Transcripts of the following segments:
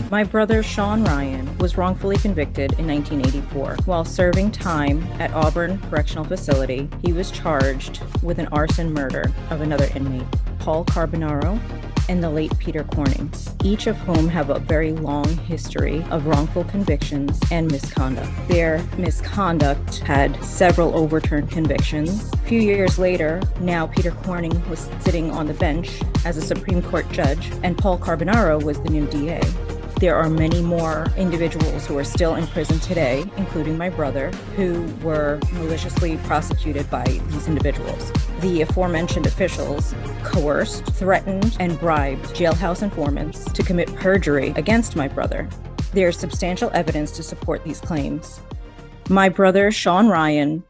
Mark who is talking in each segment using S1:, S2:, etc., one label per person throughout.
S1: My brother Sean Ryan was wrongfully convicted in 1984. While serving time at Auburn Correctional Facility, he was charged with an arson murder of another inmate, Paul Carbonaro, and the late Peter Corning, each of whom have a very long history of wrongful convictions and misconduct. Their misconduct had several overturned convictions. A few years later, now Peter Corning was sitting on the bench as a Supreme Court judge, and Paul Carbonaro was the new DA. There are many more individuals who are still in prison today, including my brother, who were maliciously prosecuted by these individuals. The aforementioned officials coerced, threatened, and bribed jailhouse informants to commit perjury against my brother. There is substantial evidence to support these claims. My brother, Sean Ryan,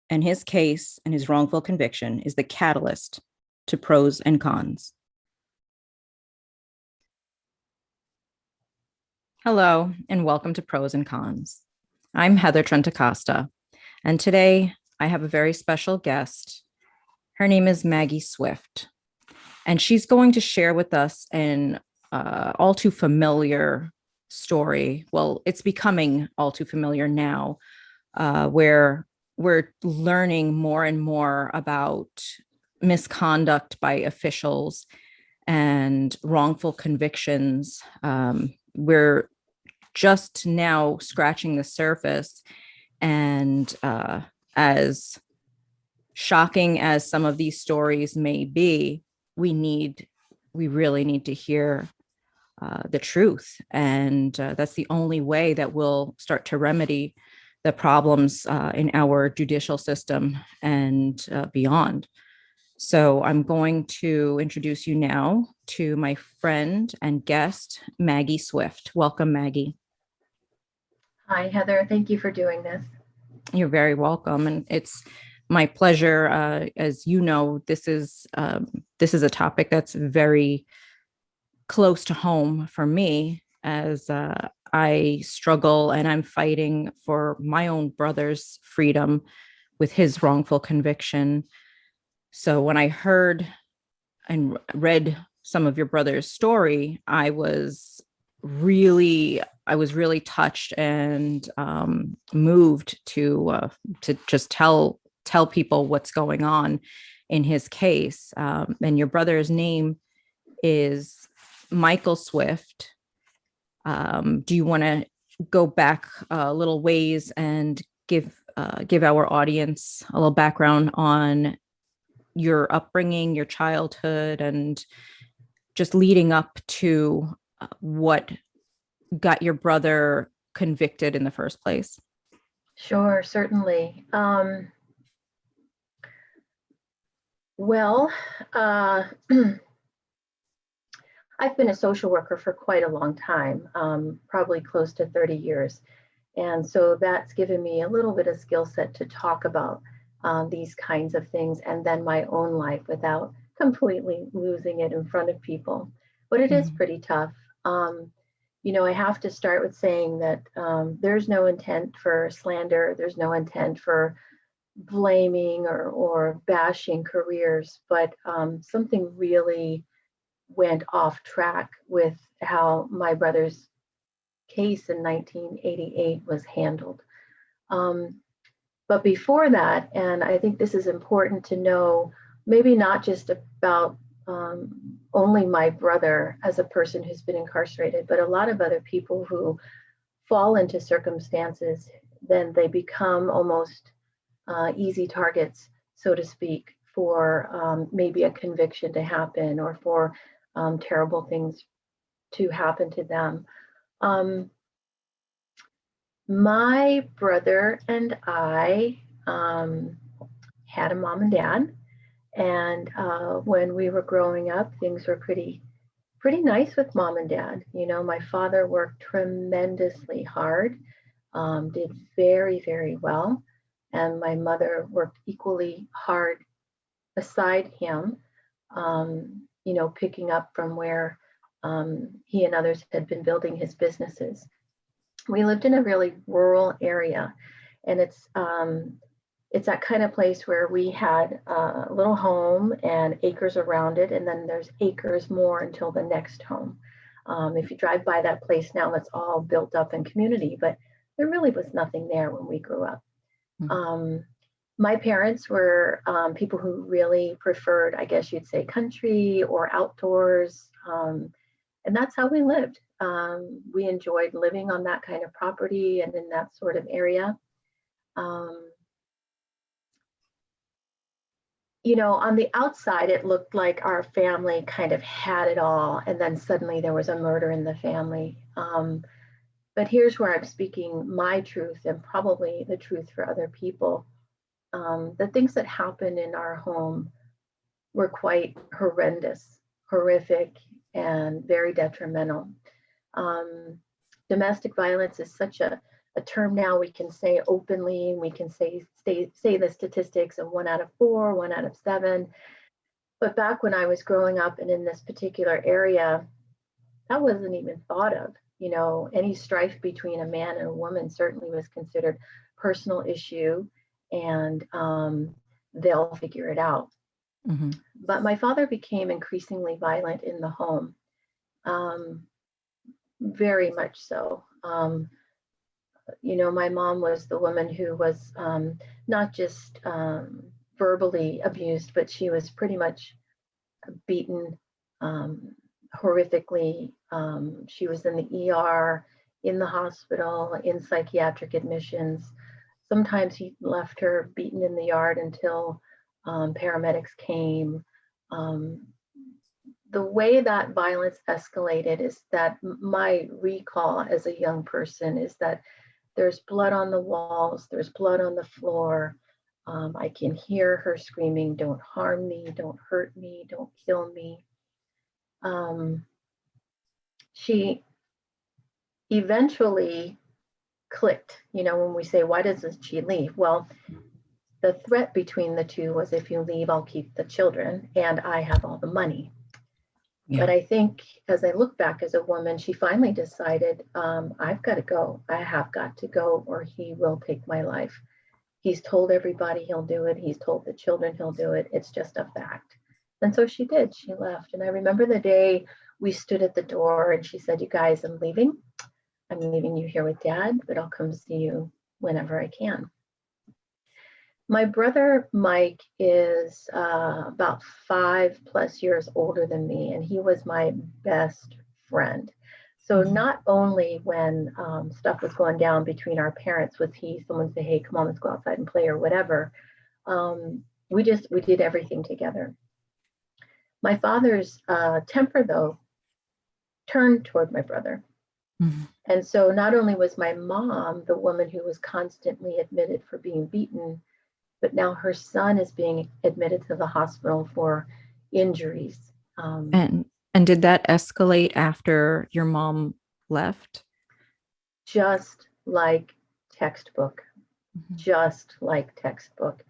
S1: and his case and his wrongful conviction is the catalyst to pros and cons. Hello, and welcome to Pros and Cons. I'm Heather Trentacosta, and today I have a very special guest. Her name is Maggie Swift, and she's going to share with us an all too familiar story. Well, it's becoming all too familiar now, where we're learning more and more about misconduct by officials and wrongful convictions. We're just now scratching the surface, and as shocking as some of these stories may be, we really need to hear the truth, and that's the only way that we'll start to remedy the problems in our judicial system and beyond. So I'm going to introduce you now to my friend and guest, Maggie Swift. Welcome, Maggie.
S2: Hi, Heather. Thank you for doing this.
S1: You're very welcome. And it's my pleasure. As you know, this is a topic that's very close to home for me, as I struggle and I'm fighting for my own brother's freedom with his wrongful conviction. So when I heard and read some of your brother's story, I was really touched and moved to just tell people what's going on in his case. And your brother's name is Michael Swift. Do you want to go back a little ways and give our audience a little background on your upbringing, your childhood, and just leading up to what got your brother convicted in the first place?
S2: Sure, certainly. Well, I've been a social worker for quite a long time, probably close to 30 years. And so that's given me a little bit of skill set to talk about these kinds of things, and then my own life without completely losing it in front of people. But it is pretty tough. I have to start with saying that there's no intent for slander. There's no intent for blaming or bashing careers, but something really went off track with how my brother's case in 1988 was handled. But before that, and I think this is important to know, maybe not just about only my brother as a person who's been incarcerated, but a lot of other people who fall into circumstances, then they become almost easy targets, so to speak, for maybe a conviction to happen or for terrible things to happen to them. My brother and I had a mom and dad. And when we were growing up, things were pretty nice with mom and dad. My father worked tremendously hard, did very, very well. And my mother worked equally hard beside him, picking up from where he and others had been building his businesses. We lived in a really rural area, and it's that kind of place where we had a little home and acres around it, and then there's acres more until the next home. If you drive by that place now, it's all built up in community, but there really was nothing there when we grew up. Um, my parents were people who really preferred, I guess you'd say, country or outdoors. And that's how we lived. We enjoyed living on that kind of property and in that sort of area. Um, on the outside, it looked like our family kind of had it all. And then suddenly there was a murder in the family. But here's where I'm speaking my truth and probably the truth for other people. The things that happened in our home were quite horrendous, horrific, and very detrimental. Domestic violence is such a term now we can say openly, we can say the statistics of 1 out of 4, 1 out of 7. But back when I was growing up and in this particular area, that wasn't even thought of. Any strife between a man and a woman certainly was considered personal issue, and they'll figure it out.
S1: Mm-hmm.
S2: But my father became increasingly violent in the home, very much so. My mom was the woman who was not just verbally abused, but she was pretty much beaten horrifically. She was in the ER, in the hospital, in psychiatric admissions. Sometimes he left her beaten in the yard until paramedics came. The way that violence escalated is that my recall as a young person is that there's blood on the walls, there's blood on the floor. I can hear her screaming, "Don't harm me, don't hurt me, don't kill me." She eventually clicked, when we say, why doesn't she leave? Well, the threat between the two was, if you leave, I'll keep the children and I have all the money.
S1: Yeah.
S2: But I think as I look back as a woman, she finally decided, I've got to go. I have got to go or he will take my life. He's told everybody he'll do it. He's told the children he'll do it. It's just a fact. And so she did. She left. And I remember the day we stood at the door and she said, "You guys, I'm leaving. I'm leaving you here with Dad, but I'll come see you whenever I can." My brother Mike is about 5+ years older than me, and he was my best friend. So not only when stuff was going down between our parents was he someone say, "Hey, come on, let's go outside and play," or whatever. We did everything together. My father's temper, though, turned toward my brother.
S1: Mm-hmm.
S2: And so not only was my mom the woman who was constantly admitted for being beaten, but now her son is being admitted to the hospital for injuries.
S1: And did that escalate after your mom left?
S2: Just like textbook, just like textbook.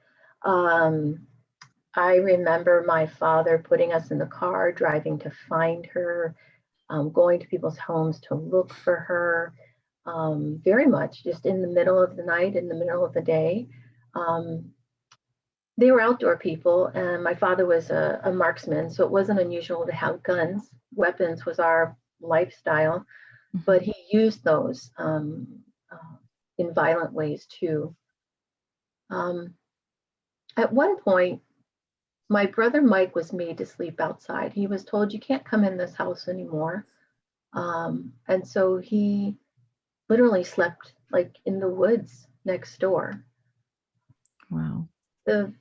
S2: I remember my father putting us in the car, driving to find her, going to people's homes to look for her, very much just in the middle of the night, in the middle of the day. They were outdoor people, and my father was a marksman, so it wasn't unusual to have guns. Weapons was our lifestyle, but he used those in violent ways too. At one point, my brother Mike was made to sleep outside. He was told, "You can't come in this house anymore." And so he literally slept like in the woods next door.
S1: Wow.
S2: The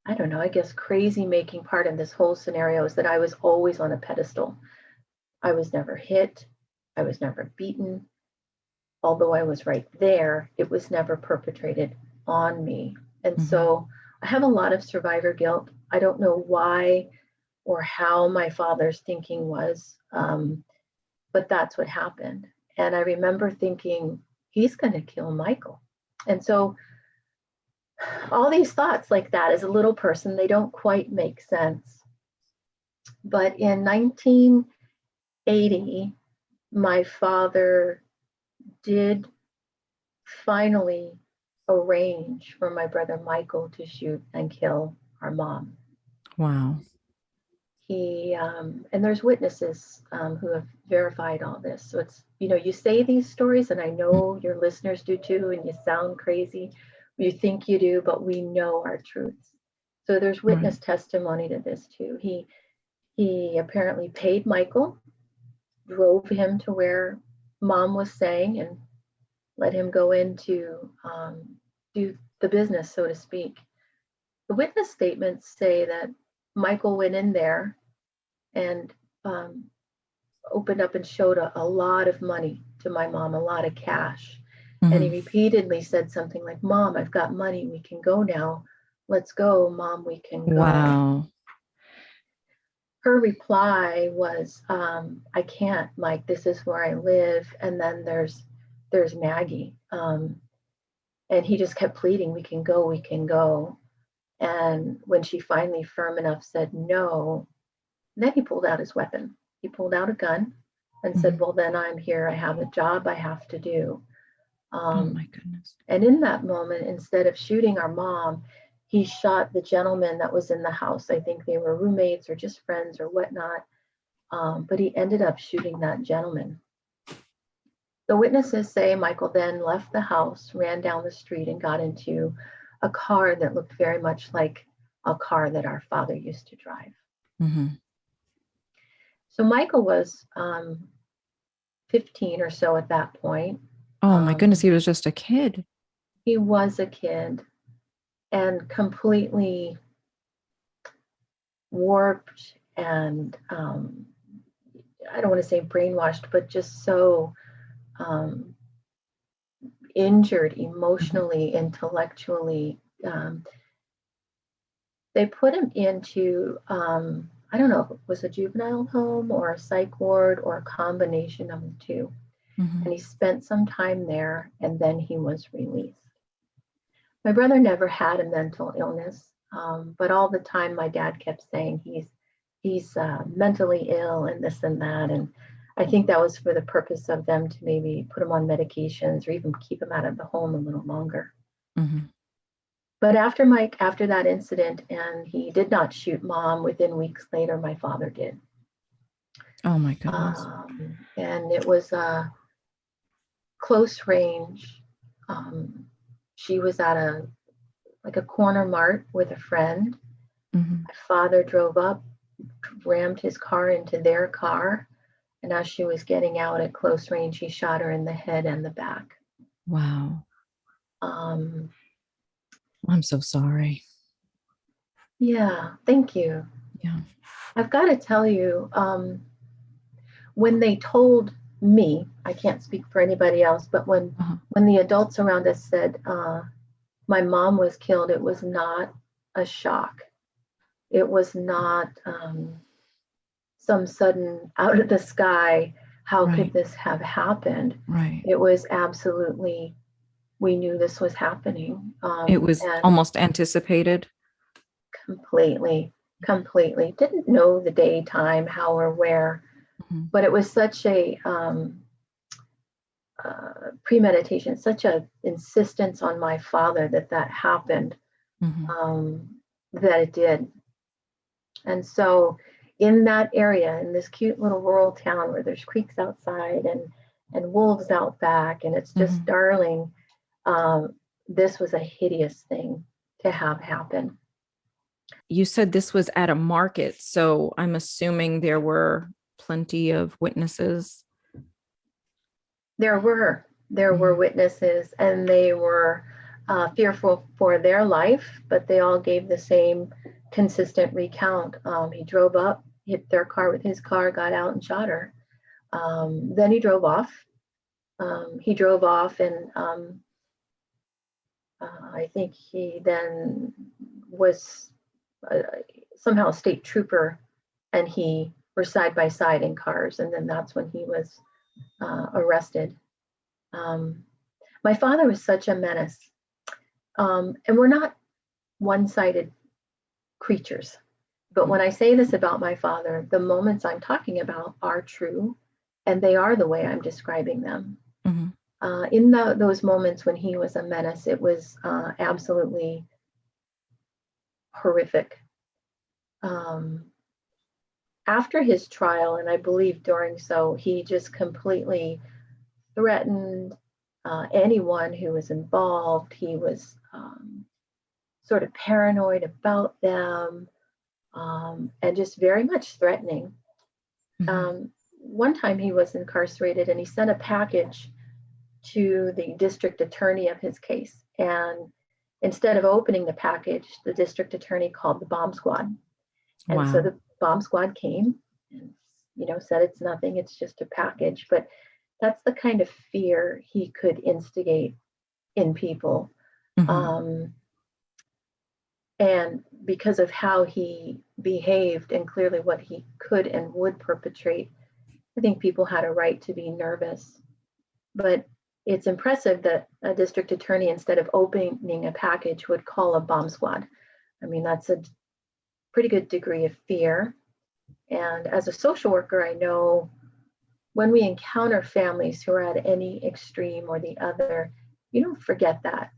S2: I don't know, I guess crazy making part of this whole scenario is that I was always on a pedestal. I was never hit. I was never beaten. Although I was right there, it was never perpetrated on me. And so I have a lot of survivor guilt. I don't know why or how my father's thinking was, but that's what happened. And I remember thinking, he's going to kill Michael. And so all these thoughts like that, as a little person, they don't quite make sense. But in 1980, my father did finally arrange for my brother Michael to shoot and kill our mom.
S1: Wow.
S2: and there's witnesses who have verified all this. So it's, you say these stories, and I know your listeners do too, and you sound crazy. You think you do, but we know our truths. So there's witness testimony to this too. He apparently paid Michael, drove him to where mom was staying, and let him go in to do the business, so to speak. The witness statements say that Michael went in there and opened up and showed a lot of money to my mom, a lot of cash. And he repeatedly said something like, "Mom, I've got money. We can go now. Let's go, Mom, we can go."
S1: Wow.
S2: Her reply was, "I can't, Mike. This is where I live. And then there's Maggie." And he just kept pleading, "We can go, we can go." And when she finally firm enough said no, then he pulled out his weapon. He pulled out a gun and said, "Well, then I'm here. I have a job I have to do."
S1: Oh my goodness.
S2: And in that moment, instead of shooting our mom, he shot the gentleman that was in the house. I think they were roommates or just friends or whatnot. But he ended up shooting that gentleman. The witnesses say Michael then left the house, ran down the street, and got into a car that looked very much like a car that our father used to drive. So Michael was 15 or so at that point.
S1: Oh my goodness, he was just a kid.
S2: He was a kid and completely warped and I don't want to say brainwashed, but just so injured emotionally, intellectually. They put him into, I don't know if it was a juvenile home or a psych ward or a combination of the two. And he spent some time there, and then he was released. My brother never had a mental illness, but all the time my dad kept saying he's mentally ill and this and that. And I think that was for the purpose of them to maybe put him on medications or even keep him out of the home a little longer. But after that incident, and he did not shoot mom, within weeks later, my father did.
S1: Oh my goodness.
S2: And it was close range. She was at a corner mart with a friend. My father drove up, rammed his car into their car, and as she was getting out at close range, he shot her in the head and the back.
S1: Wow. I'm so sorry.
S2: Yeah, thank you.
S1: Yeah.
S2: I've got to tell you, when they told me, I can't speak for anybody else, but when the adults around us said my mom was killed, it was not a shock. It was not some sudden out of the sky, how could this have happened? It was absolutely, we knew this was happening.
S1: It was almost anticipated.
S2: Completely. Didn't know the day, time, how or where, but it was such a premeditation, such a insistence on my father that happened, that it did. And so in that area, in this cute little rural town where there's creeks outside and wolves out back, and it's just darling, this was a hideous thing to have happen.
S1: You said this was at a market, so I'm assuming there were plenty of witnesses.
S2: There were witnesses, and they were fearful for their life, but they all gave the same consistent recount. He drove up, hit their car with his car, got out and shot her. Then he drove off. And I think he then was somehow a state trooper, and he were side by side in cars, and then that's when he was arrested. My father was such a menace, and we're not one-sided creatures. But when I say this about my father, the moments I'm talking about are true, and they are the way I'm describing them. In those moments when he was a menace, it was absolutely horrific. after his trial, and I believe during so, he just completely threatened anyone who was involved. He was sort of paranoid about them, and just very much threatening. One time he was incarcerated and he sent a package to the district attorney of his case. And instead of opening the package, the district attorney called the bomb squad. And so
S1: Wow.
S2: the bomb squad came and, said it's nothing, it's just a package. But that's the kind of fear he could instigate in people. And because of how he behaved and clearly what he could and would perpetrate, I think people had a right to be nervous. But it's impressive that a district attorney, instead of opening a package, would call a bomb squad. I mean, that's a pretty good degree of fear. And as a social worker, I know when we encounter families who are at any extreme or the other, you don't forget that.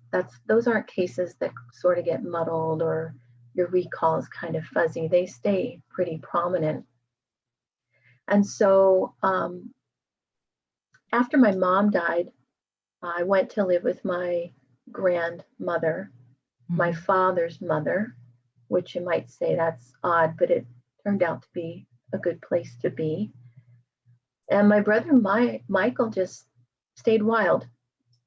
S2: Those aren't cases that sort of get muddled or your recall is kind of fuzzy. They stay pretty prominent. And so after my mom died, I went to live with my grandmother, my father's mother, which you might say that's odd, but it turned out to be a good place to be. And my brother Michael just stayed wild.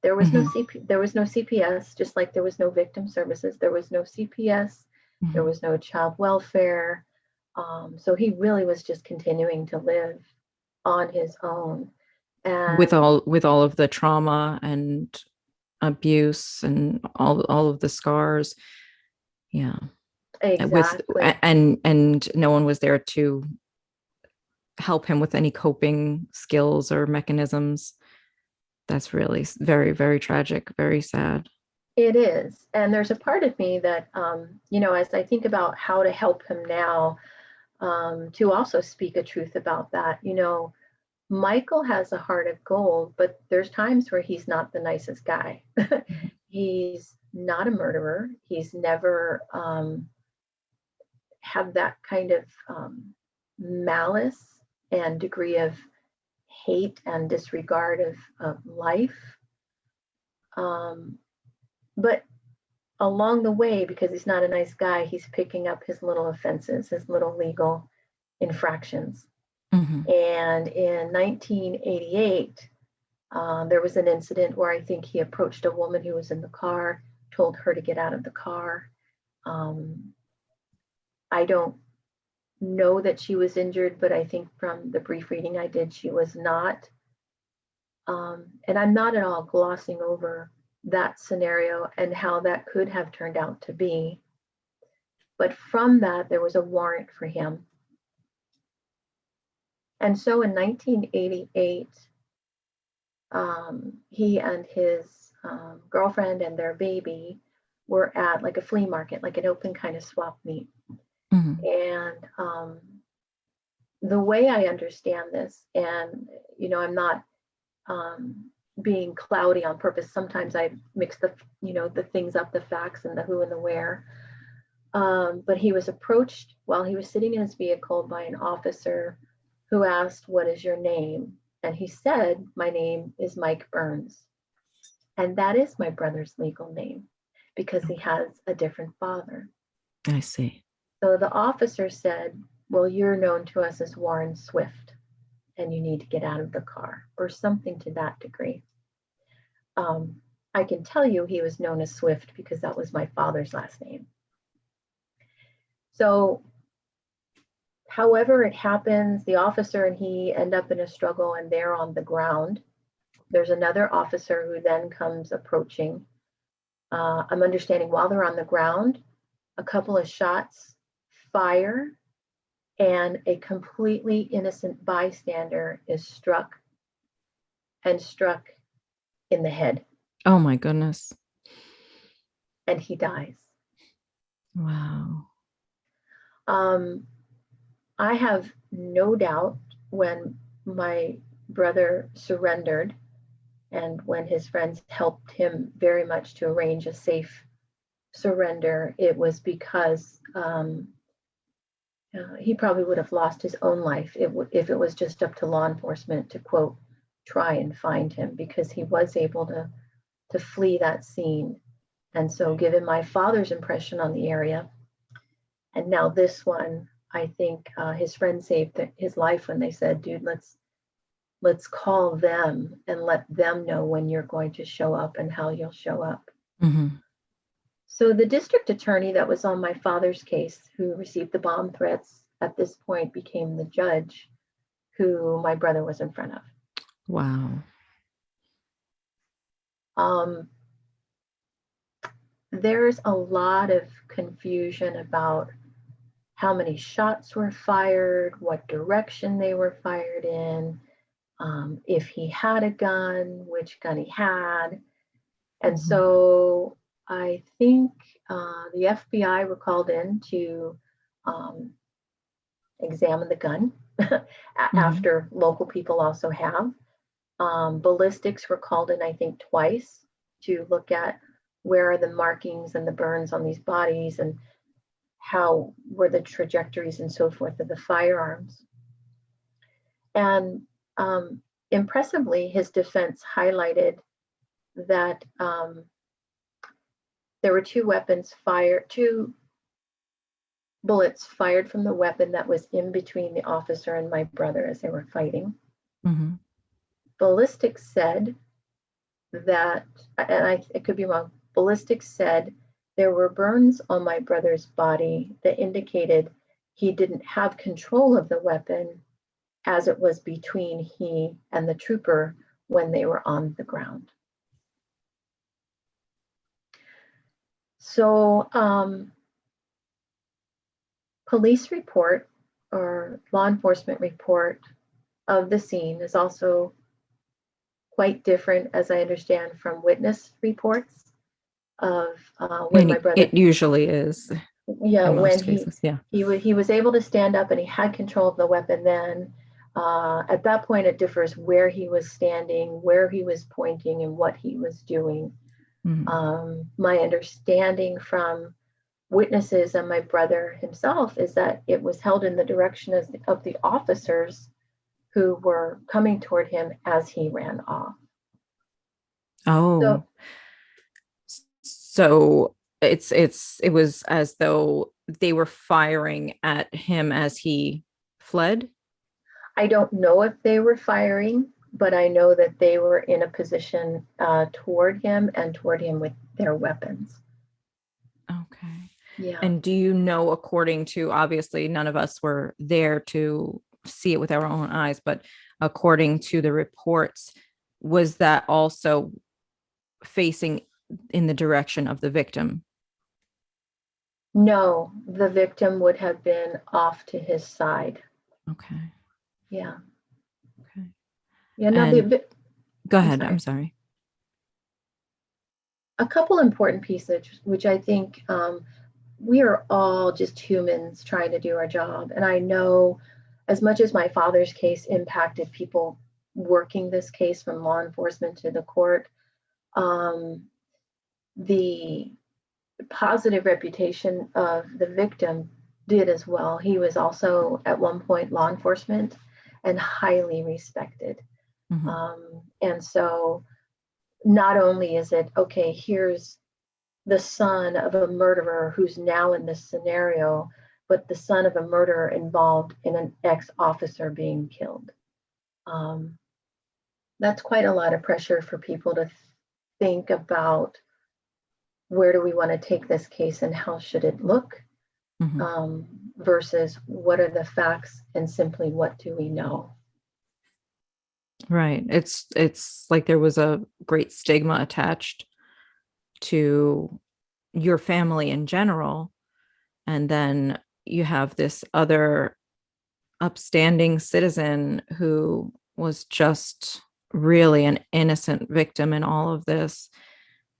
S2: There was no CPS, just like there was no victim services. There was no CPS. There was no child welfare. So he really was just continuing to live on his own. And
S1: with all of the trauma and abuse and all of the scars. Yeah.
S2: exactly.
S1: And no one was there to help him with any coping skills or mechanisms. That's really very, very tragic, very sad.
S2: It is. And there's a part of me that, as I think about how to help him now, to also speak a truth about that. Michael has a heart of gold, but there's times where he's not the nicest guy. He's not a murderer. He's never had that kind of malice and degree of hate and disregard of life. But along the way, because he's not a nice guy, he's picking up his little offenses, his little legal infractions. And in 1988, there was an incident where I think he approached a woman who was in the car, told her to get out of the car. I don't know that she was injured, but I think from the brief reading I did, she was not. And I'm not at all glossing over that scenario and how that could have turned out to be. But from that, there was a warrant for him. And so in 1988, he and his girlfriend and their baby were at like a flea market, like an open kind of swap meet. And the way I understand this, and I'm not being cloudy on purpose. Sometimes I mix the things up, the facts and the who and the where. But he was approached while he was sitting in his vehicle by an officer who asked, "What is your name?" And he said, "My name is Mike Burns." And that is my brother's legal name because he has a different father.
S1: I see.
S2: So the officer said, "Well, you're known to us as Warren Swift, and you need to get out of the car," or something to that degree. I can tell you he was known as Swift because that was my father's last name. So however it happens, the officer and he end up in a struggle and they're on the ground. There's another officer who then comes approaching. I'm understanding while they're on the ground, a couple of shots fire and a completely innocent bystander is struck in the head.
S1: Oh my goodness.
S2: And he dies.
S1: Wow.
S2: I have no doubt when my brother surrendered and when his friends helped him very much to arrange a safe surrender, it was because He probably would have lost his own life if it was just up to law enforcement to, quote, try and find him, because he was able to flee that scene. And so, given my father's impression on the area, and now this one, I think his friend saved his life when they said, "Dude, let's call them and let them know when you're going to show up and how you'll show up."
S1: Mm-hmm.
S2: So the district attorney that was on my father's case, who received the bomb threats, at this point became the judge who my brother was in front of.
S1: Wow.
S2: Um, there's a lot of confusion about how many shots were fired, what direction they were fired in, if he had a gun, which gun he had. And
S1: Mm-hmm.
S2: so I think the FBI were called in to um, examine the gun
S1: Mm-hmm.
S2: after local people also have. Ballistics were called in, I think, twice to look at where are the markings and the burns on these bodies and how were the trajectories and so forth of the firearms. And impressively, his defense highlighted that there were two bullets fired from the weapon that was in between the officer and my brother as they were fighting.
S1: Mm-hmm.
S2: Ballistics said that, and I could be wrong, ballistics said there were burns on my brother's body that indicated he didn't have control of the weapon as it was between he and the trooper when they were on the ground. So, police report or law enforcement report of the scene is also quite different, as I understand, from witness reports of when
S1: And
S2: my brother,
S1: it usually is
S2: yeah,
S1: in
S2: when
S1: most cases. Yeah.
S2: he was able to stand up and he had control of the weapon. Then at that point, it differs where he was standing, where he was pointing, and what he was doing.
S1: Mm-hmm.
S2: My understanding from witnesses and my brother himself is that it was held in the direction of the officers who were coming toward him as he ran off. So
S1: Oh, so it was as though they were firing at him as he fled.
S2: I don't know if they were firing, but I know that they were in a position toward him and toward him with their weapons.
S1: Okay.
S2: Yeah.
S1: And do you know, according to, obviously none of us were there to see it with our own eyes, but according to the reports, was that also facing in the direction of the victim?
S2: No, the victim would have been off to his side.
S1: Okay.
S2: Yeah.
S1: Okay.
S2: Yeah. No,
S1: And go
S2: I'm
S1: ahead. I'm
S2: sorry.
S1: sorry.
S2: A couple important pieces, which I think we are all just humans trying to do our job. And I know as much as my father's case impacted people working this case from law enforcement to the court, um, the positive reputation of the victim did as well. He was also at one point law enforcement and highly respected.
S1: Mm-hmm.
S2: And so not only is it, okay, here's the son of a murderer who's now in this scenario, but the son of a murderer involved in an ex-officer being killed. Um, that's quite a lot of pressure for people to think about where do we want to take this case and how should it look,
S1: Mm-hmm.
S2: versus what are the facts and simply what do we know.
S1: Right. It's like there was a great stigma attached to your family in general, and then you have this other upstanding citizen who was just really an innocent victim in all of this.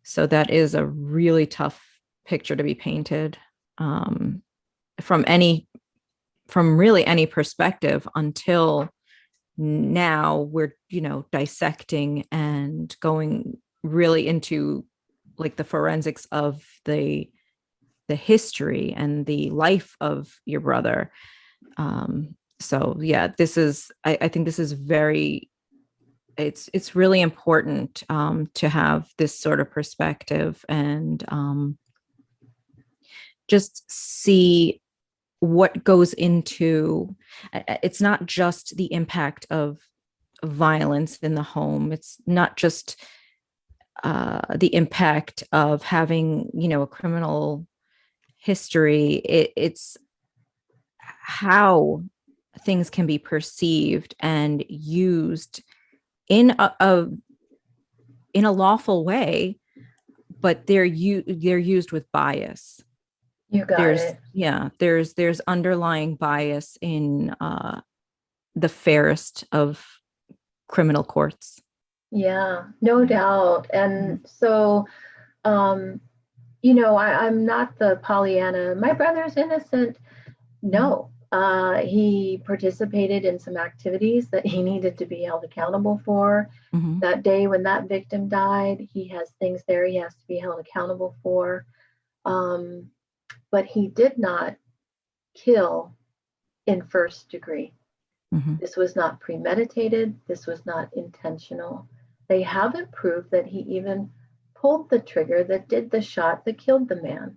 S1: So that is a really tough picture to be painted, um, from really any perspective, until now we're dissecting and going really into like the forensics of the history and the life of your brother. So yeah, I think this is it's really important to have this sort of perspective and just see what goes into it's not just the impact of violence in the home. It's not just the impact of having, a criminal history. It's how things can be perceived and used in a lawful way, but they're used with bias.
S2: You got it.
S1: There's underlying bias in the fairest of criminal courts.
S2: Yeah, no doubt. And so, I'm not the Pollyanna, my brother's innocent. No, he participated in some activities that he needed to be held accountable for.
S1: Mm-hmm.
S2: That day when that victim died, he has things there he has to be held accountable for. But he did not kill in first degree.
S1: Mm-hmm.
S2: This was not premeditated. This was not intentional. They haven't proved that he even pulled the trigger that did the shot that killed the man.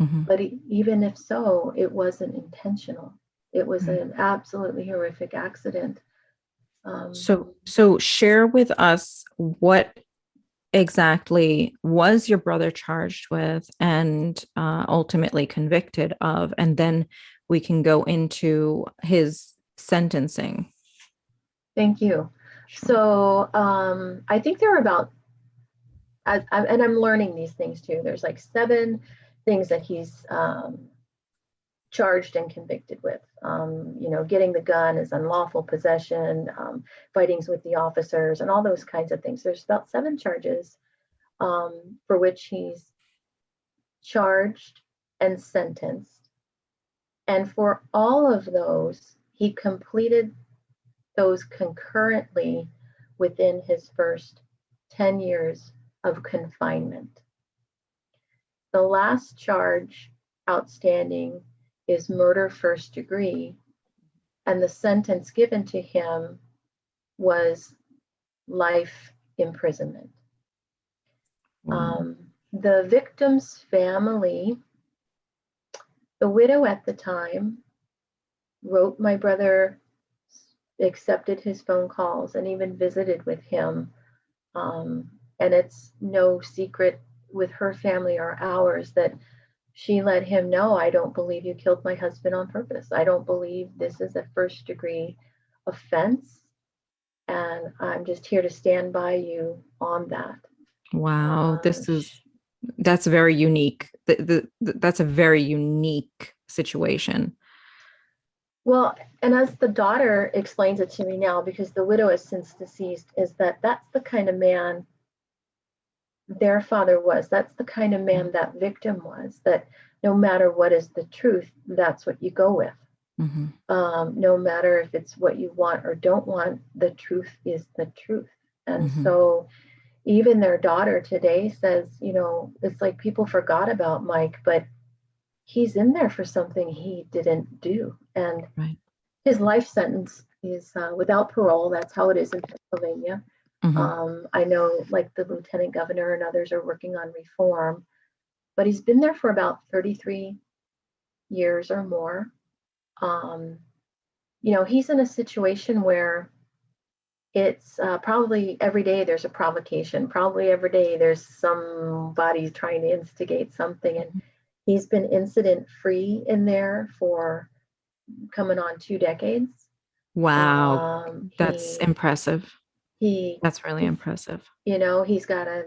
S1: Mm-hmm.
S2: But even if so, it wasn't intentional. It was
S1: Right.
S2: an absolutely horrific accident.
S1: So share with us what exactly was your brother charged with and ultimately convicted of, and then we can go into his sentencing.
S2: Thank you.
S1: Sure.
S2: So I think there are about, and I'm learning these things too. There's like 7 things that he's charged and convicted with. Getting the gun is unlawful possession, fightings with the officers, and all those kinds of things. There's about 7 charges for which he's charged and sentenced. And for all of those, he completed those concurrently within his first 10 years of confinement. The last charge outstanding is murder first degree, and the sentence given to him was life imprisonment.
S1: Wow.
S2: The victim's family, the widow at the time, wrote my brother, accepted his phone calls, and even visited with him. And it's no secret with her family or ours that she let him know, I don't believe you killed my husband on purpose. I don't believe this is a first degree offense. And I'm just here to stand by you on that.
S1: Wow, that's very unique. That's a very unique situation.
S2: Well, and as the daughter explains it to me now, because the widow is since deceased, is that that's the kind of man their father was. That's the kind of man that victim was, that no matter what is the truth, that's what you go with.
S1: Mm-hmm.
S2: No matter if it's what you want or don't want, the truth is the truth. And
S1: Mm-hmm.
S2: so even their daughter today says, it's like people forgot about Mike, but he's in there for something he didn't do. And
S1: Right.
S2: his life sentence is without parole. That's how it is in Pennsylvania.
S1: Mm-hmm.
S2: I know like the lieutenant governor and others are working on reform, but he's been there for about 33 years or more. He's in a situation where it's probably every day there's a provocation. Probably every day there's somebody trying to instigate something. And he's been incident free in there for coming on 2 decades.
S1: Wow, that's
S2: He
S1: impressive.
S2: he
S1: That's really impressive.
S2: he's got a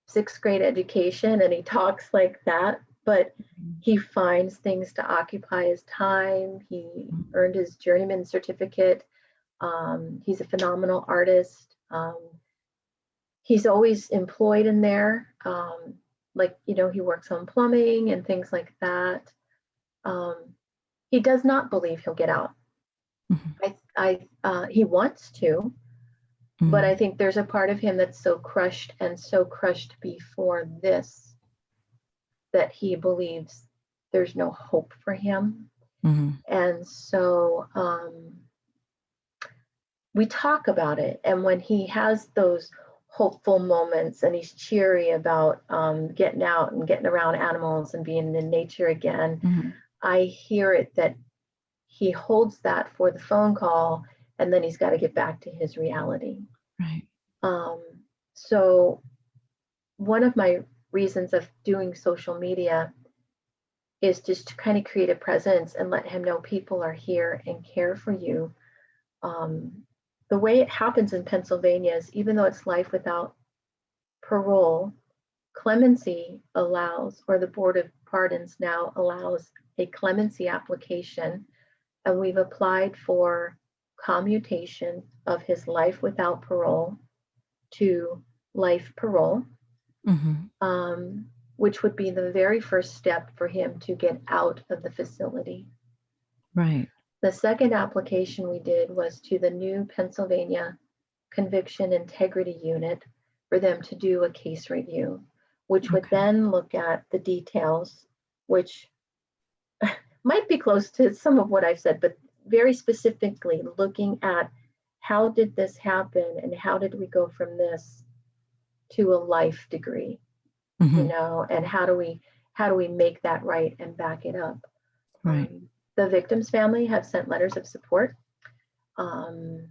S2: 6th grade education and he talks like that, but he finds things to occupy his time. He earned his journeyman certificate. He's a phenomenal artist. He's always employed in there. He works on plumbing and things like that. He does not believe he'll get out.
S1: Mm-hmm.
S2: He wants to, but I
S1: Mm-hmm.
S2: think there's a part of him that's so crushed before this that he believes there's no hope for him.
S1: Mm-hmm.
S2: And so we talk about it. And when he has those hopeful moments and he's cheery about getting out and getting around animals and being in nature again,
S1: Mm-hmm.
S2: I hear it that he holds that for the phone call, and then he's got to get back to his reality.
S1: Right.
S2: Um, so one of my reasons of doing social media is just to kind of create a presence and let him know people are here and care for you. Um, the way it happens in Pennsylvania is, even though it's life without parole, clemency allows, or the Board of Pardons now allows, a clemency application, and we've applied for commutation of his life without parole to life parole,
S1: Mm-hmm.
S2: which would be the very first step for him to get out of the facility.
S1: Right.
S2: The second application we did was to the new Pennsylvania Conviction Integrity Unit for them to do a case review, which would
S1: Okay.
S2: then look at the details, which might be close to some of what I've said, but very specifically looking at how did this happen and how did we go from this to a life degree,
S1: Mm-hmm.
S2: and how do we make that right and back it up.
S1: Right.
S2: The victim's family have sent letters of support. um,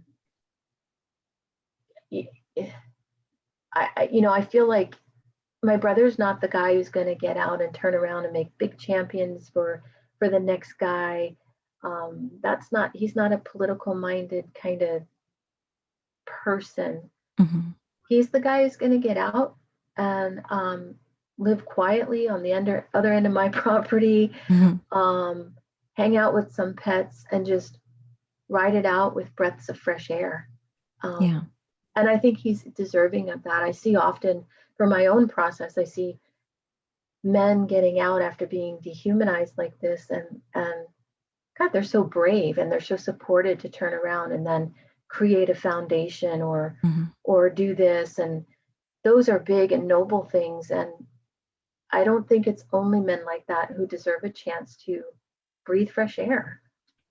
S2: I feel like my brother's not the guy who's going to get out and turn around and make big champions for the next guy. He's not a political minded kind of person.
S1: Mm-hmm.
S2: He's the guy who's going to get out and live quietly on the other end of my property,
S1: Mm-hmm.
S2: um, hang out with some pets, and just ride it out with breaths of fresh air.
S1: Yeah.
S2: And I think he's deserving of that. I see often, for my own process, I see men getting out after being dehumanized like this, and God, they're so brave and they're so supported to turn around and then create a foundation
S1: Mm-hmm.
S2: or do this. And those are big and noble things. And I don't think it's only men like that who deserve a chance to breathe fresh air.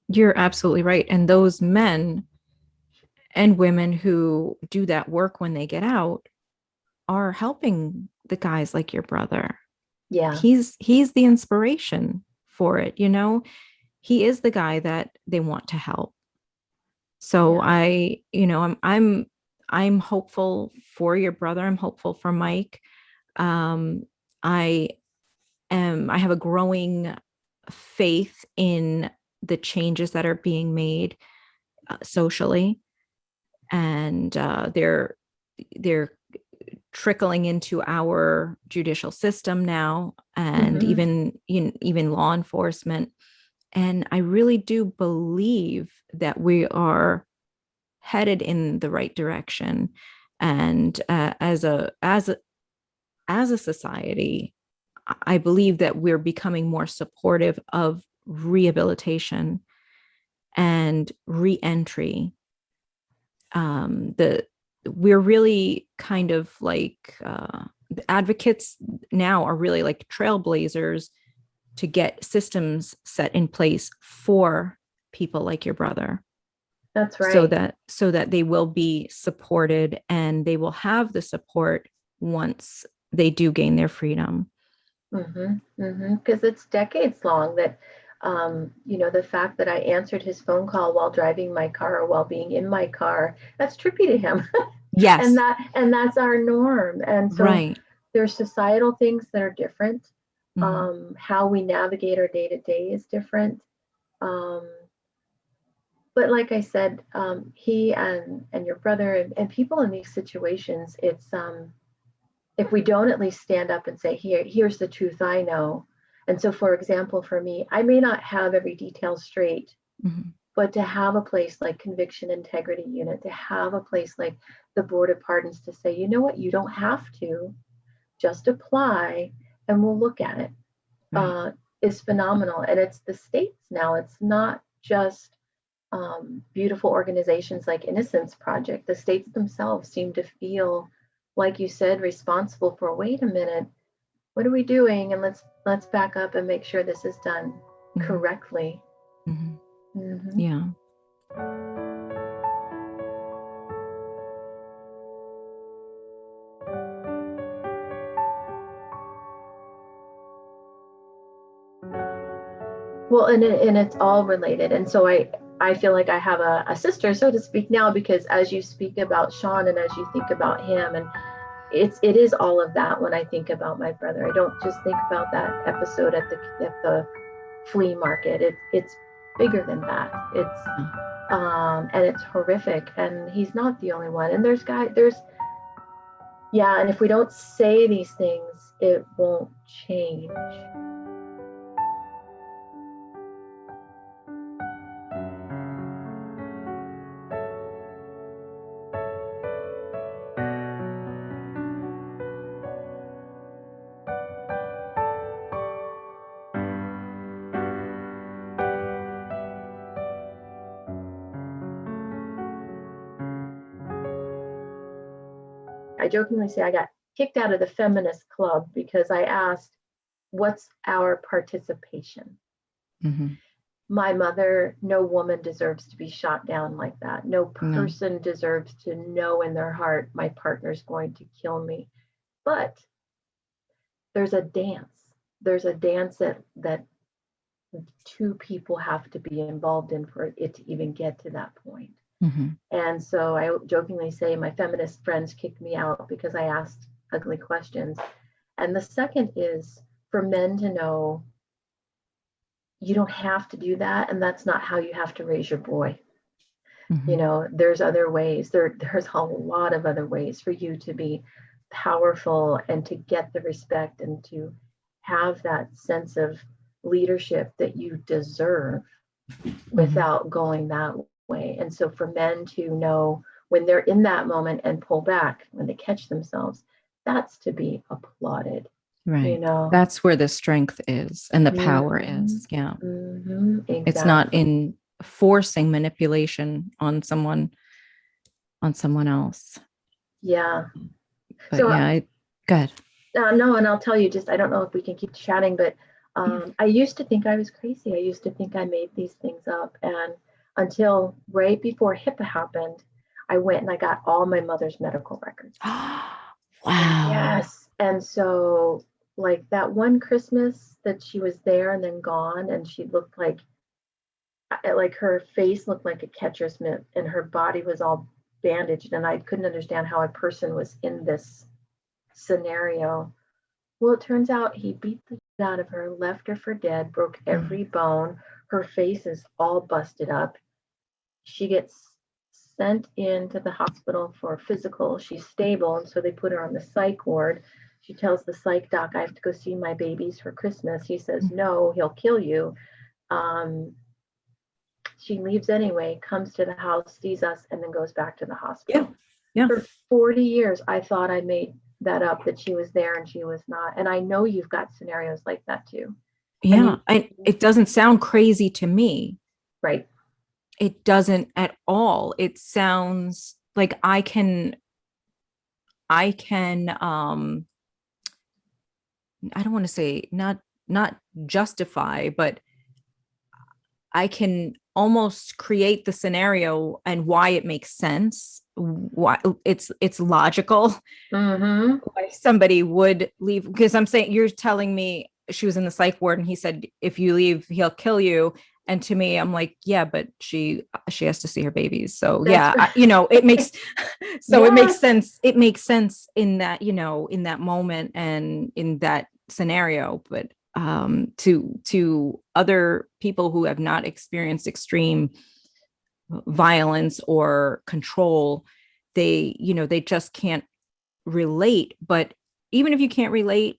S1: You're absolutely right. And those men and women who do that work when they get out are helping the guys like your brother.
S2: Yeah.
S1: He's the inspiration for it, you know. He is the guy that they want to help. So
S2: Yeah.
S1: I'm hopeful for your brother. I'm hopeful for Mike. Um, I I have a growing faith in the changes that are being made socially, and they're trickling into our judicial system now, and
S2: Mm-hmm.
S1: even law enforcement. And I really do believe that we are headed in the right direction. And as a society, I believe that we're becoming more supportive of rehabilitation and reentry. The We're really kind of like the advocates now are really like trailblazers to get systems set in place for people like your brother,
S2: That's
S1: so
S2: right.
S1: that they will be supported and they will have the support once they do gain their freedom.
S2: Mm-hmm. Mm-hmm. Because it's decades long that, the fact that I answered his phone call while driving my car or while being in my car, that's trippy to him. and
S1: Yes.
S2: that's our norm. And so
S1: Right.
S2: there's societal things that are different.
S1: Mm-hmm.
S2: How we navigate our day to day is different. Um, but like I said, he and your brother and people in these situations, it's if we don't at least stand up and say, here's the truth I know. And so, for example, for me, I may not have every detail straight,
S1: Mm-hmm.
S2: but to have a place like Conviction Integrity Unit, to have a place like the Board of Pardons to say, you know what, you don't have to, just apply and we'll look at it,
S1: Right.
S2: is phenomenal. And it's the states now, it's not just beautiful organizations like Innocence Project. The states themselves seem to feel, like you said, responsible for, wait a minute, what are we doing? And let's back up and make sure this is done
S1: Mm-hmm.
S2: correctly.
S1: Mhm.
S2: Mhm.
S1: Yeah.
S2: Well, and it's all related. And so I feel like I have a sister, so to speak, now, because as you speak about Sean and as you think about him, and it is all of that when I think about my brother. I don't just think about that episode at the flea market. It's bigger than that. It's
S1: Yeah.
S2: and it's horrific, and he's not the only one. And there's yeah, and if we don't say these things, it won't change. I jokingly say I got kicked out of the feminist club because I asked, what's our participation?
S1: Mhm.
S2: My mother, no woman deserves to be shot down like that. No
S1: No.
S2: person deserves to know in their heart, my partner's going to kill me. But there's a dance. There's a dance that two people have to be involved in for it to even get to that point.
S1: Mhm.
S2: And so I jokingly say my feminist friends kicked me out because I asked ugly questions. And the second is for men to know you don't have to do that, and that's not how you have to raise your boy. You
S1: Mhm.
S2: know, there's other ways. There's a lot of other ways for you to be powerful and to get the respect and to have that sense of leadership that you deserve
S1: Mhm.
S2: without going that way. And so for men to know when they're in that moment and pull back, when they catch themselves, that's to be applauded, you
S1: Right.
S2: know.
S1: That's where the strength is and the power
S2: Mm-hmm,
S1: is. Yeah.
S2: mm-hmm,
S1: It's not
S2: exactly.
S1: in forcing manipulation on someone else.
S2: Yeah.
S1: But
S2: So
S1: yeah, good.
S2: no, and I'll tell you, just I don't know if we can keep chatting, but I used to think I was crazy. I used to think I made these things up, and until right before HIPAA happened, I went and I got all my mother's medical records.
S1: Wow.
S2: Yes. And so, like that one Christmas that she was there and then gone, and she looked like her face looked like a catcher's mitt, and her body was all bandaged, and I couldn't understand how a person was in this scenario. Well, it turns out he beat the shit out of her, left her for dead, broke
S1: Mm.
S2: every bone. Her face is all busted up. She gets sent into the hospital for a physical. She's stable, and so they put her on the psych ward. She tells the psych doc, I have to go see my babies for Christmas. He says, no, he'll kill you. Um, she leaves anyway, comes to the house, sees us, and then goes back to the
S1: Yeah.
S2: hospital.
S1: Yeah.
S2: For 40 years, I thought I made that up, that she was there and she was not. And I know you've got scenarios like that too. And
S1: Yeah. It doesn't sound crazy to me.
S2: right.
S1: It doesn't at all. It sounds like I can I don't want to say not justify, but I can almost create the scenario and why it makes sense. Why it's logical
S2: Mm-hmm.
S1: why somebody would leave, because I'm saying you're telling me she was in the psych ward and he said if you leave he'll kill you, and to me I'm like yeah but she has to see her babies, so
S2: That's
S1: yeah
S2: right.
S1: it makes so
S2: Yeah.
S1: it makes sense in that in that moment and in that scenario, but to other people who have not experienced extreme violence or control, they just can't relate. But even if you can't relate,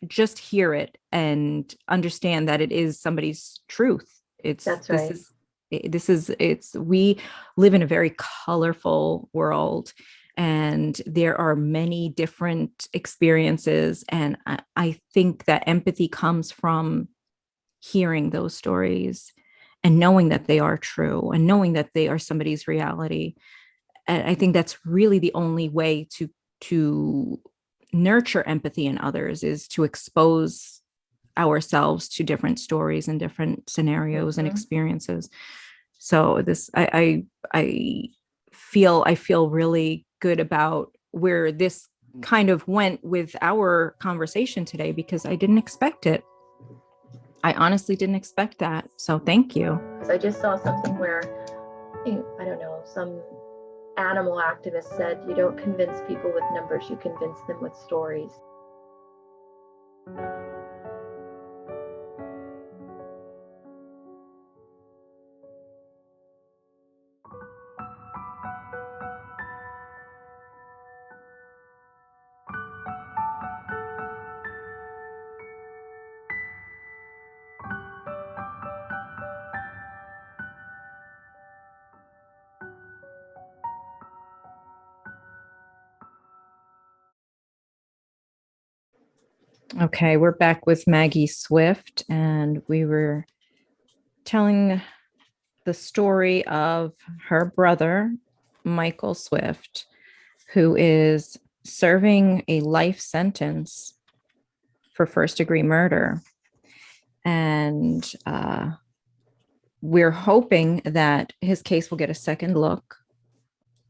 S1: just hear it and understand that it is somebody's truth. it's
S2: That's
S1: this
S2: right.
S1: is this is it's we live in a very colorful world, and there are many different experiences, and I think that empathy comes from hearing those stories and knowing that they are true and knowing that they are somebody's reality. And I think that's really the only way to nurture empathy in others, is to expose ourselves to different stories and different scenarios and experiences. So I feel really good about where this kind of went with our conversation today, because I didn't expect it. I honestly didn't expect that. So thank you.
S2: I just saw something where, I don't know, some animal activist said, you don't convince people with numbers, you convince them with stories.
S1: Okay, we're back with Maggie Swift, and we were telling the story of her brother, Michael Swift, who is serving a life sentence for first-degree murder. And we're hoping that his case will get a second look,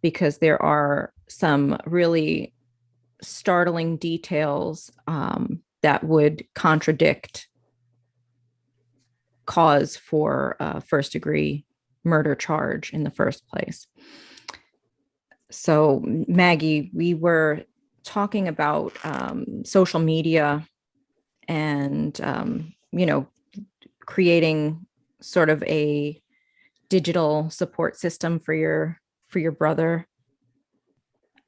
S1: because there are some really startling details that would contradict cause for a first degree murder charge in the first place. So, Maggie, we were talking about social media and, creating sort of a digital support system for your brother.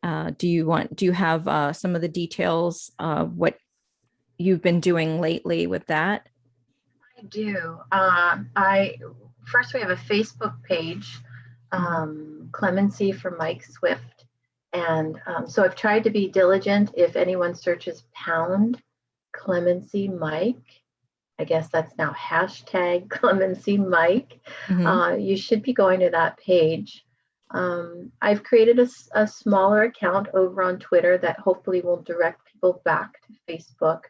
S1: Do you have some of the details of what you've been doing lately with that?
S2: I do. First we have a Facebook page, Clemency for Mike Swift, and so I've tried to be diligent. If anyone searches pound Clemency Mike, I guess that's now hashtag Clemency Mike. You should be going to that page. I've created a smaller account over on Twitter that hopefully will direct people back to Facebook.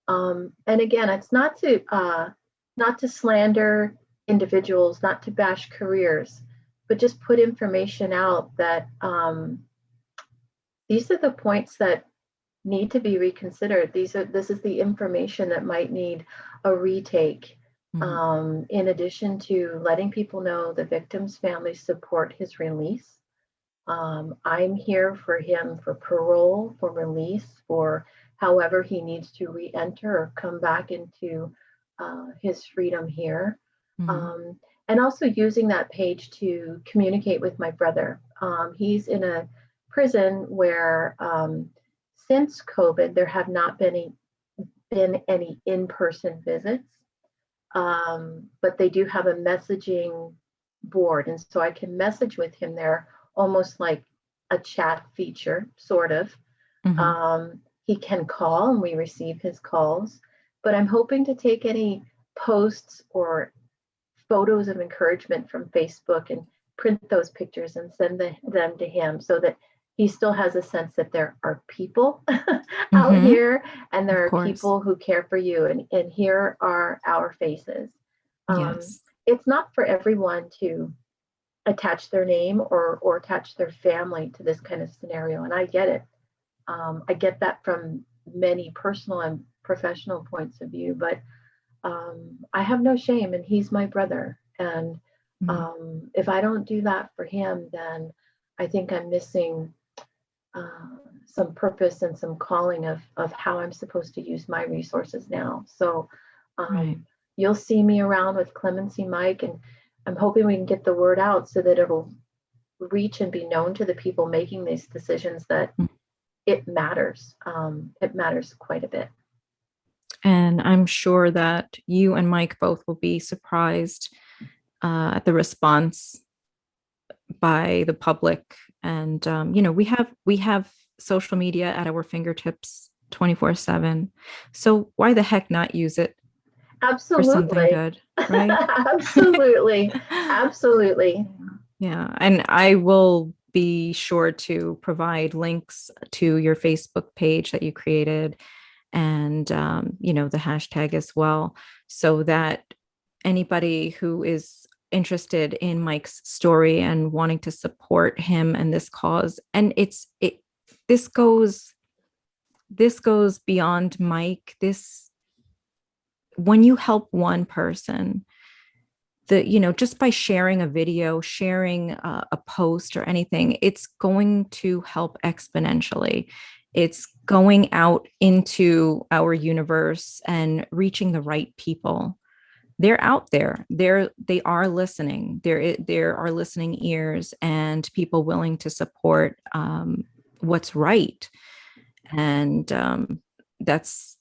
S2: And again, it's not to slander individuals, not to bash careers, but just put information out that these are the points that need to be reconsidered. This is the information that might need a retake. In addition to letting people know the victim's family support his release. I'm here for him for parole, for release, for however he needs to re-enter or come back into his freedom here. And also using that page to communicate with my brother. He's in a prison where since COVID, there have not been any in-person visits, but they do have a messaging board. And so I can message with him there, almost like a chat feature, sort of. He can call and we receive his calls, but I'm hoping to take any posts or photos of encouragement from Facebook and print those pictures and send them to him, so that he still has a sense that there are people out here, and there are people who care for you, and here are our faces.
S1: Yes.
S2: It's not for everyone to attach their name or attach their family to this kind of scenario, and I get it. I get that from many personal and professional points of view, but I have no shame, and he's my brother. And if I don't do that for him, then I think I'm missing some purpose and some calling of how I'm supposed to use my resources now. So you'll see me around with Clemency Mike, and I'm hoping we can get the word out so that it'll reach and be known to the people making these decisions that it matters. It matters quite a bit.
S1: And I'm sure that you and Mike both will be surprised at the response by the public. And we have social media at our fingertips 24/7. So why the heck not use it?
S2: Absolutely.
S1: For something good, right?
S2: Absolutely. Absolutely.
S1: Yeah. And I will be sure to provide links to your Facebook page that you created, and the hashtag as well, so that anybody who is interested in Mike's story and wanting to support him and this cause, and this goes this goes beyond Mike. This When you help one person, just by sharing a video, sharing a post or anything, it's going to help exponentially. It's going out into our universe and reaching the right people. They're out there. They are listening. There are listening ears and people willing to support what's right. And that's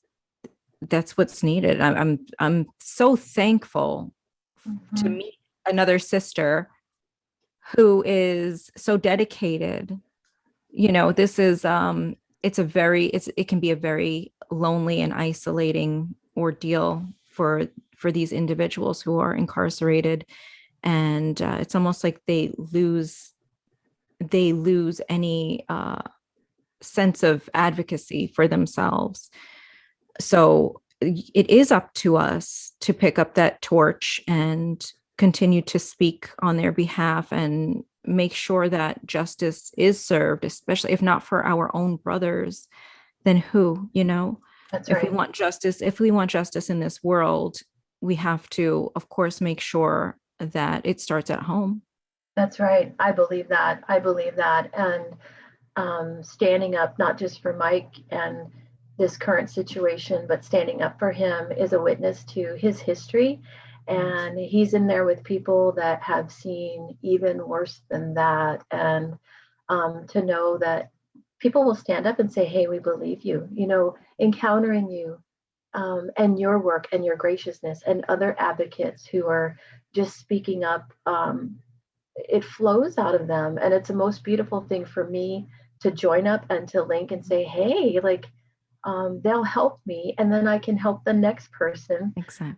S1: what's needed. I'm so thankful to
S2: Mhm.
S1: meet another sister who is so dedicated. This is it can be a very lonely and isolating ordeal for these individuals who are incarcerated, and it's almost like they lose any sense of advocacy for themselves. So it is up to us to pick up that torch and continue to speak on their behalf and make sure that justice is served, especially if not for our own brothers, then who,
S2: That's
S1: if we
S2: right.
S1: want justice, if we want justice in this world, we have to, of course, make sure that it starts at home.
S2: That's right. I believe that. I believe that. And standing up not just for Mike and this current situation, but standing up for him is a witness to his history.
S1: Yes.
S2: And he's in there with people that have seen even worse than that. And to know that people will stand up and say, hey, we believe you, encountering you and your work and your graciousness and other advocates who are just speaking up. It flows out of them. And it's the most beautiful thing for me to join up and to link and say, hey, like, they'll help me and then I can help the next person.
S1: Exactly.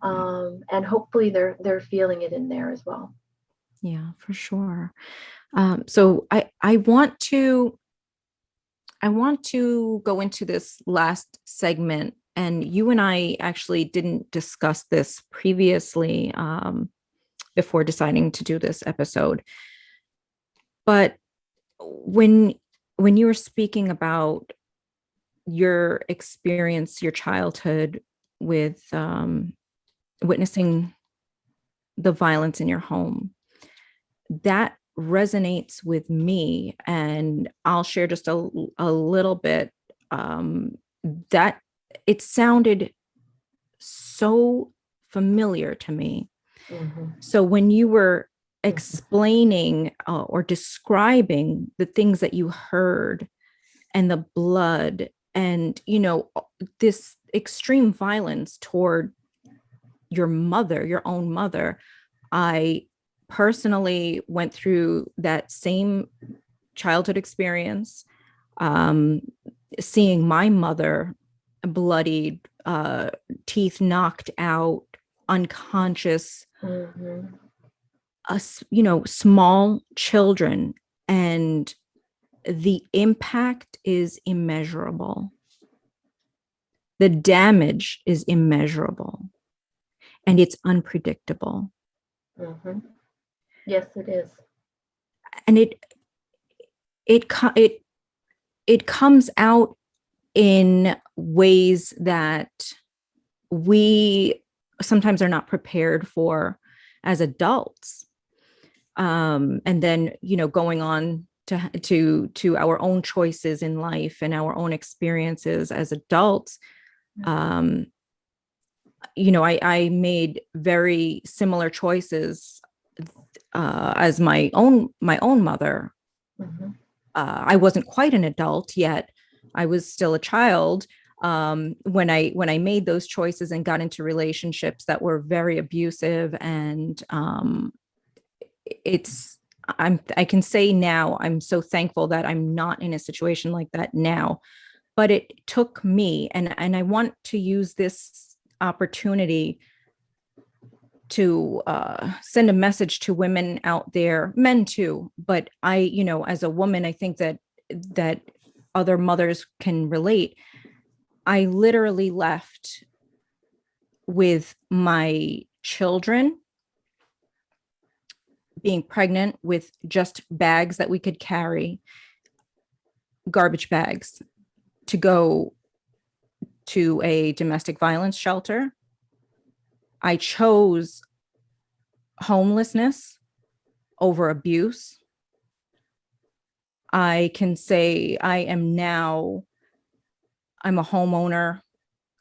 S2: And hopefully they're feeling it in there as well.
S1: Yeah, for sure. So I want to go into this last segment, and you and I actually didn't discuss this previously before deciding to do this episode. But when when you were speaking about your experience, your childhood with witnessing the violence in your home, that resonates with me, and I'll share just a little bit. um, that it sounded so familiar to me.
S2: Mm-hmm.
S1: So when you were
S2: Mm-hmm.
S1: explaining or describing the things that you heard and the blood and this extreme violence toward your own mother, I personally went through that same childhood experience, um, seeing my mother bloodied, teeth knocked out, unconscious,
S2: Mm-hmm.
S1: us, small children, and the impact is immeasurable. The damage is immeasurable, and it's unpredictable.
S2: Mm-hmm. Yes, it is.
S1: And it it it comes out in ways that we sometimes are not prepared for as adults. And then going on to our own choices in life and our own experiences as adults. um I made very similar choices as my own mother.
S2: Mm-hmm.
S1: I wasn't quite an adult yet. I was still a child when I made those choices and got into relationships that were very abusive. And it's I can say now I'm so thankful that I'm not in a situation like that now. But it took me, and I want to use this opportunity to send a message to women out there, men too. But as a woman, I think that other mothers can relate. I literally left with my children being pregnant with just bags that we could carry, garbage bags, to go to a domestic violence shelter. I chose homelessness over abuse. I can say I'm a homeowner.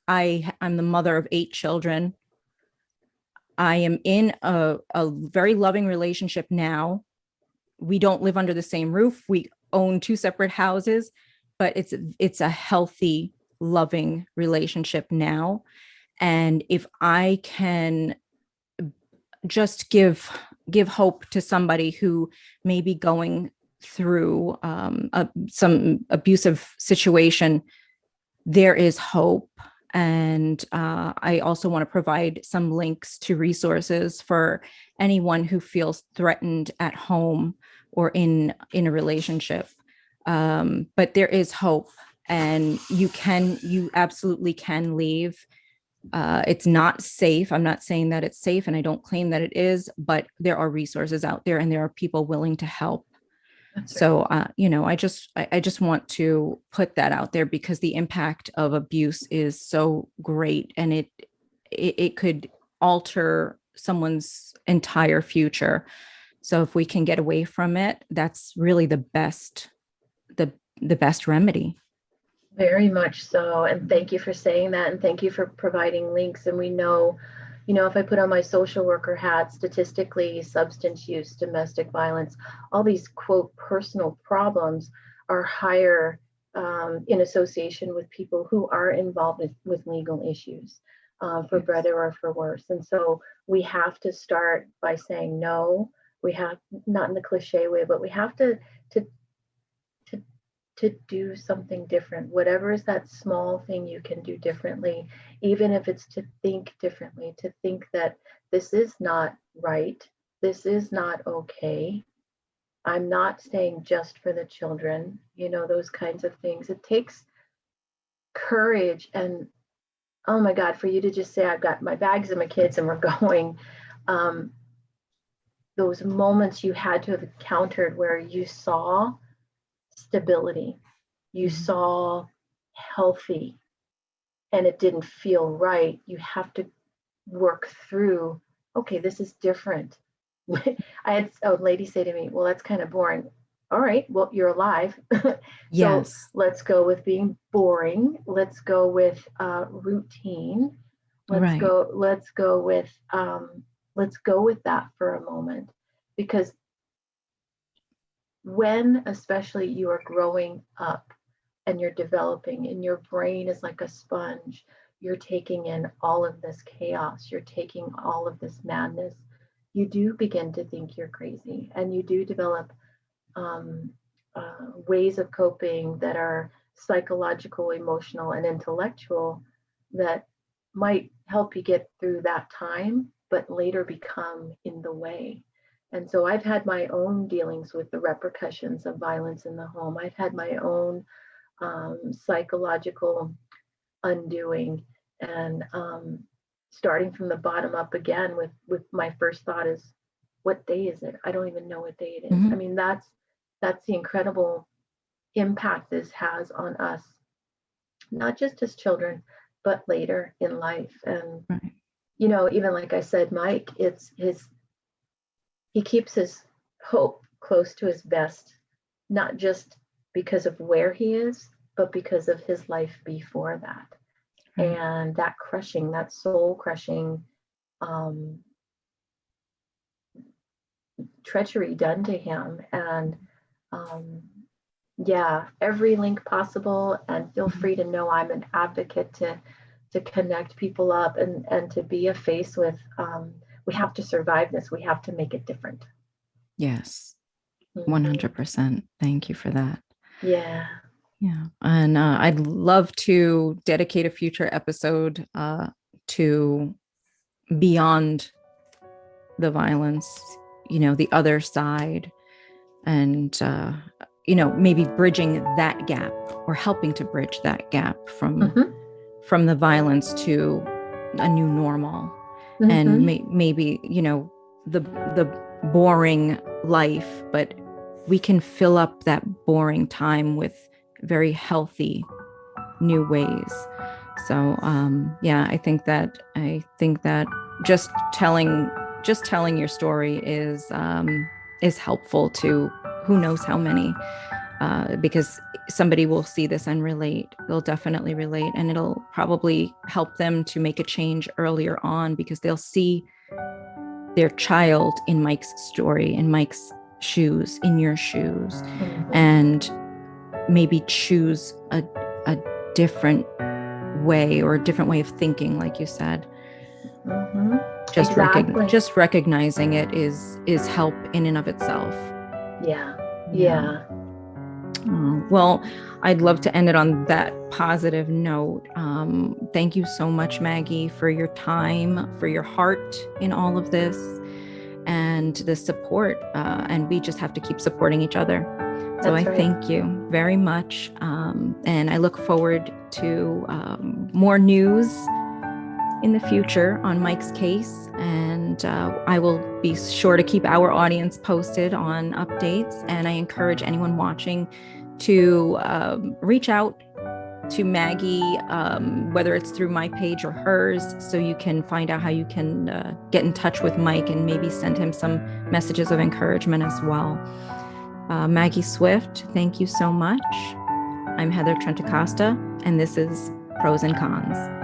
S1: I'm the mother of 8 children. I am in a very loving relationship now. We don't live under the same roof. We own 2 separate houses, but it's a healthy, loving relationship now. And if I can just give hope to somebody who may be going through some abusive situation, there is hope. And I also want to provide some links to resources for anyone who feels threatened at home or in a relationship. But there is hope, and you absolutely can leave. It's not safe. I'm not saying that it's safe, and I don't claim that it is, but there are resources out there, and there are people willing to help.
S2: That's right.
S1: So, I just want to put that out there, because the impact of abuse is so great, and it could alter someone's entire future. So if we can get away from it, that's really the best remedy.
S2: Very much so. And thank you for saying that. And thank you for providing links. And we know, if I put on my social worker hat, statistically, substance use, domestic violence, all these quote personal problems are higher in association with people who are involved with legal issues, for better or for worse. And so we have to start by saying no. We have, not in the cliche way, but we have to to do something different. Whatever is that small thing you can do differently, even if it's to think differently, to think that this is not right, this is not okay. I'm not staying just for the children, those kinds of things. It takes courage. And oh my God, for you to just say, I've got my bags and my kids and we're going. Those moments you had to have encountered where you saw stability, you saw healthy, and it didn't feel right. You have to work through, okay, this is different. I had a lady say to me, well, that's kind of boring. All right, well, you're alive. So
S1: Yes.
S2: let's go with being boring. Let's go with routine. Let's
S1: Right.
S2: go with that for a moment, because when especially you are growing up and you're developing and your brain is like a sponge, you're taking in all of this chaos, you're taking all of this madness, you do begin to think you're crazy, and you do develop ways of coping that are psychological, emotional, and intellectual that might help you get through that time, but later become in the way. And so I've had my own dealings with the repercussions of violence in the home. I've had my own psychological undoing, and starting from the bottom up again with my first thought is, what day is it? I don't even know what day it is.
S1: Mm-hmm.
S2: I mean, that's the incredible impact this has on us, not just as children, but later in life. And
S1: Right.
S2: even like I said, Mike, he keeps his hope close to his vest, not just because of where he is, but because of his life before that.
S1: Right.
S2: And that soul crushing treachery done to him. And yeah, every link possible. And feel free to know I'm an advocate to connect people up and to be a face with, we have to survive this. We have to make it different.
S1: Yes.
S2: Mhm.
S1: 100%. Thank you for that.
S2: Yeah.
S1: Yeah. And I'd love to dedicate a future episode to beyond the violence, the other side, and, maybe bridging that gap, or helping to bridge that gap from
S2: Mhm.
S1: from the violence to a new normal. And maybe, the boring life, but we can fill up that boring time with very healthy new ways. So I think that just telling your story is helpful to who knows how many, because somebody will see this and relate. They'll definitely relate, and it'll probably help them to make a change earlier on, because they'll see their child in Mike's story, in Mike's shoes, in your shoes, and maybe choose a different way, or a different way of thinking, like you said. Just
S2: Exactly.
S1: just recognizing it is help in and of itself.
S2: Yeah.
S1: Well, I'd love to end it on that positive note. Thank you so much, Maggie, for your time, for your heart in all of this, and the support. And we just have to keep supporting each other. So I thank you very much. And I look forward to more news in the future on Mike's case. And I will be sure to keep our audience posted on updates. And I encourage anyone watching to reach out to Maggie, whether it's through my page or hers, so you can find out how you can get in touch with Mike and maybe send him some messages of encouragement as well. Maggie Swift, thank you so much. I'm Heather Trentacosta, and this is Pros and Cons.